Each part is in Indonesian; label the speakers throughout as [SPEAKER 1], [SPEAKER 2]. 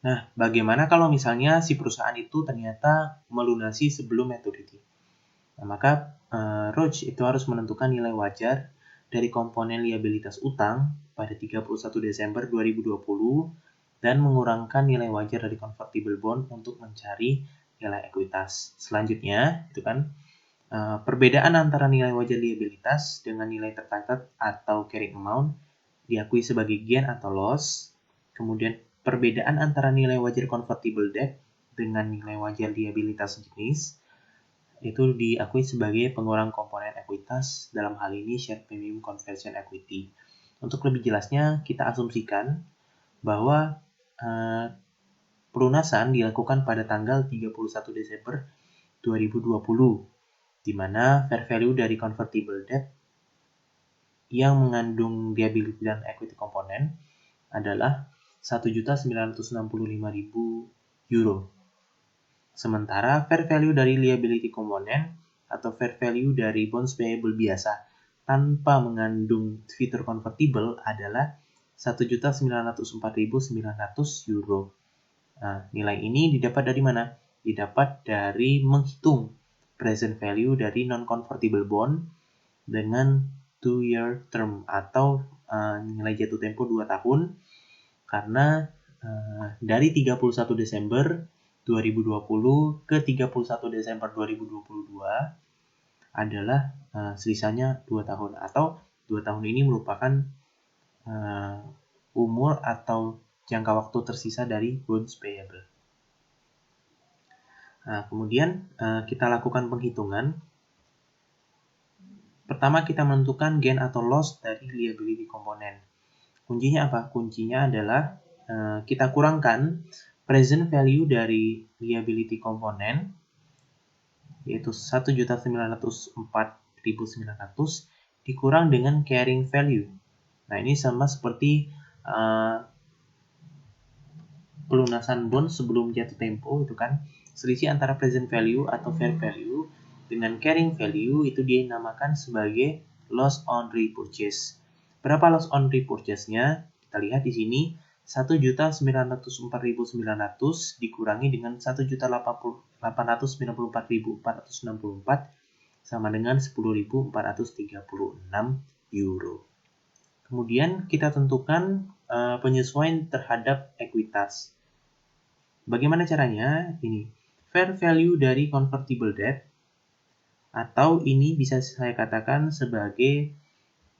[SPEAKER 1] Nah, bagaimana kalau misalnya si perusahaan itu ternyata melunasi sebelum maturity? Nah, maka Roach itu harus menentukan nilai wajar dari komponen liabilitas utang pada 31 Desember 2020 dan mengurangkan nilai wajar dari convertible bond untuk mencari nilai ekuitas. Selanjutnya, itu kan perbedaan antara nilai wajar liabilitas dengan nilai tercatat atau carrying amount diakui sebagai gain atau loss. Kemudian perbedaan antara nilai wajar convertible debt dengan nilai wajar liabilitas jenis itu diakui sebagai pengurang komponen ekuitas, dalam hal ini share premium conversion equity. Untuk lebih jelasnya, kita asumsikan bahwa pelunasan dilakukan pada tanggal 31 Desember 2020, di mana fair value dari convertible debt yang mengandung liability dan equity komponen adalah 1.965.000 euro. Sementara fair value dari liability komponen atau fair value dari bonds payable biasa tanpa mengandung fitur convertible adalah 1.904.900 euro. Nah, nilai ini didapat dari mana? Didapat dari menghitung present value dari non-convertible bond dengan 2-year term atau nilai jatuh tempo 2 tahun, karena dari 31 Desember 2020 ke 31 Desember 2022 adalah selisihnya 2 tahun, atau 2 tahun ini merupakan umur atau jangka waktu tersisa dari bonds payable. Nah, kemudian kita lakukan penghitungan. Pertama, kita menentukan gain atau loss dari liability komponen. Kuncinya apa? Kuncinya adalah kita kurangkan present value dari liability komponen, yaitu 1.904.900 dikurang dengan carrying value. Nah, ini sama seperti pelunasan bond sebelum jatuh tempo, itu kan selisih antara present value atau fair value dengan carrying value itu dinamakan sebagai loss on repurchase. Berapa loss on repurchase-nya? Kita lihat di sini 1.904.900 dikurangi dengan 1.894.464 sama dengan 10.436 euro. Kemudian kita tentukan penyesuaian terhadap ekuitas. Bagaimana caranya? Ini fair value dari convertible debt, atau ini bisa saya katakan sebagai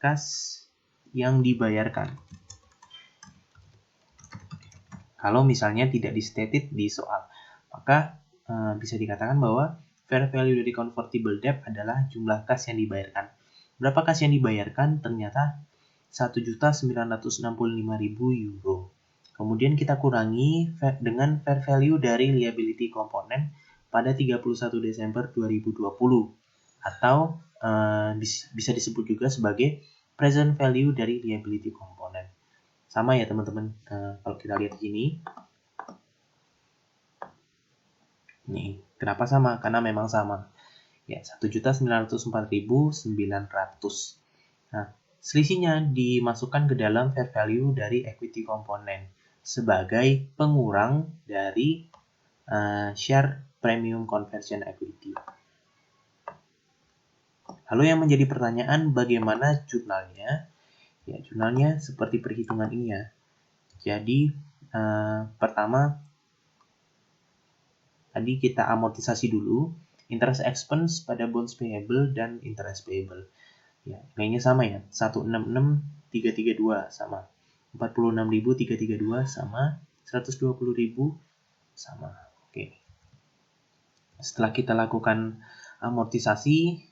[SPEAKER 1] kas yang dibayarkan. Kalau misalnya tidak di-stated di soal, maka bisa dikatakan bahwa fair value dari convertible debt adalah jumlah kas yang dibayarkan. Berapa kas yang dibayarkan? Ternyata 1.965.000 euro. Kemudian kita kurangi dengan fair value dari liability komponen pada 31 Desember 2020, atau bisa disebut juga sebagai present value dari liability komponen. Sama ya teman-teman, kalau kita lihat di sini. Nih, kenapa sama? Karena memang sama. Ya, 1.904.900. Nah, selisihnya dimasukkan ke dalam fair value dari equity komponen sebagai pengurang dari share premium conversion equity. Lalu yang menjadi pertanyaan, bagaimana jurnalnya? Ya, jurnalnya seperti perhitungan ini ya. Jadi, pertama, tadi kita amortisasi dulu, interest expense pada bonds payable dan interest payable. Ya, nilainya sama ya, 166.332 sama. 46.332 sama, 120.000 sama. Oke. Setelah kita lakukan amortisasi,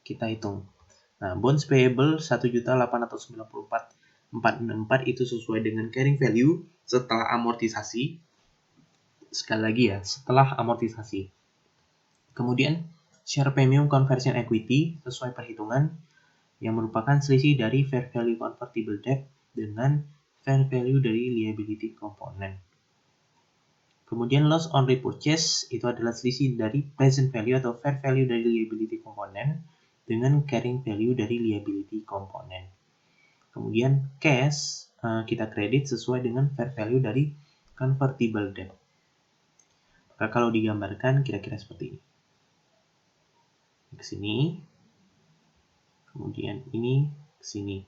[SPEAKER 1] kita hitung. Nah, bonds payable 1.894.464 itu sesuai dengan carrying value setelah amortisasi. Sekali lagi ya, setelah amortisasi. Kemudian, share premium conversion equity sesuai perhitungan yang merupakan selisih dari fair value convertible debt dengan fair value dari liability komponen. Kemudian loss on repurchase itu adalah selisih dari present value atau fair value dari liability komponen dengan carrying value dari liability komponen. Kemudian cash kita kredit sesuai dengan fair value dari convertible debt. Maka kalau digambarkan kira-kira seperti ini. Ke sini, kemudian ini ke sini.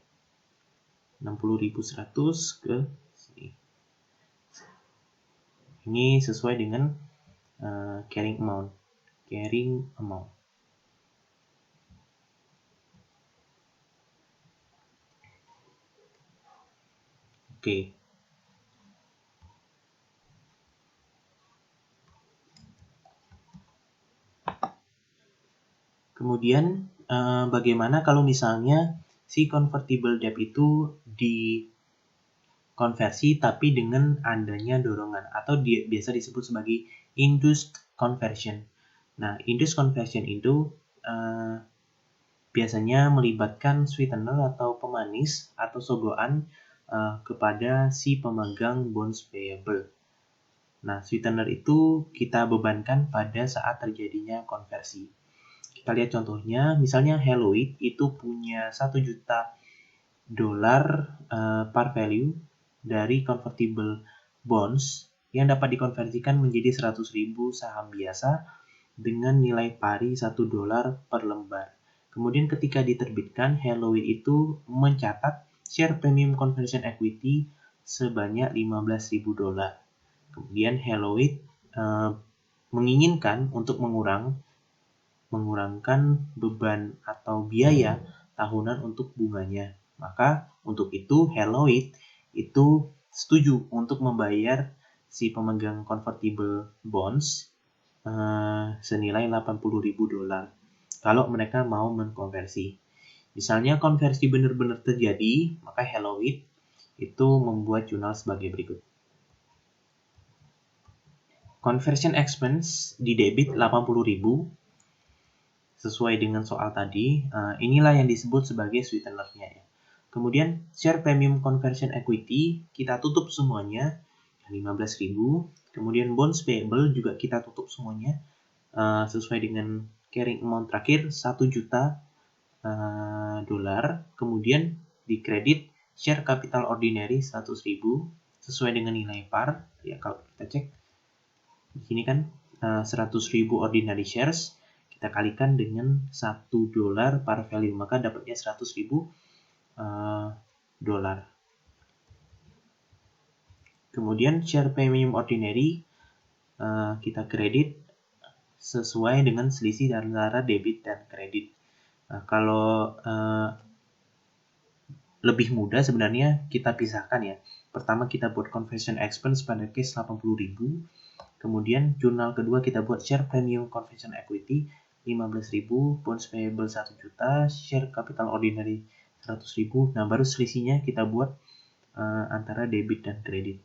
[SPEAKER 1] 60.100 ke sini. Ini sesuai dengan carrying amount. Oke. Kemudian bagaimana kalau misalnya si convertible debt itu dikonversi tapi dengan adanya dorongan atau biasa disebut sebagai induced conversion. Nah, induced conversion itu biasanya melibatkan sweetener atau pemanis atau sogokan kepada si pemegang bonds payable. Nah, sweetener itu kita bebankan pada saat terjadinya konversi. Kita lihat contohnya, misalnya Hellowit itu punya 1 juta dolar par value dari convertible bonds yang dapat dikonversikan menjadi 100.000 saham biasa dengan nilai pari 1 dolar per lembar. Kemudian ketika diterbitkan, Hellowit itu mencatat share premium conversion equity sebanyak 15.000 dolar. Kemudian Hellowit menginginkan untuk mengurangkan beban atau biaya tahunan untuk bunganya. Maka untuk itu Hellowit itu setuju untuk membayar si pemegang convertible bonds senilai 80.000 dolar kalau mereka mau mengkonversi. Misalnya konversi benar-benar terjadi, maka Hellowit itu membuat jurnal sebagai berikut. Conversion expense di debit 80.000 sesuai dengan soal tadi. Inilah yang disebut sebagai sweetener-nya ya. Kemudian share premium conversion equity kita tutup semuanya 15.000. Kemudian bonds payable juga kita tutup semuanya sesuai dengan carrying amount terakhir 1 juta dolar. Kemudian di kredit share capital ordinary 100.000 sesuai dengan nilai par. Ya, kalau kita cek di sini kan 100.000 ordinary shares kita kalikan dengan 1 dolar par value, maka dapatnya 100.000 dolar. Kemudian share premium ordinary kita kredit sesuai dengan selisih antara debit dan kredit. Nah, kalau lebih mudah sebenarnya kita pisahkan ya. Pertama kita buat conversion expense pada case 80.000. Kemudian jurnal kedua kita buat share premium conversion equity 15.000, bonds payable 1 juta, share capital ordinary 100.000. Nah, baru selisihnya kita buat antara debit dan kredit.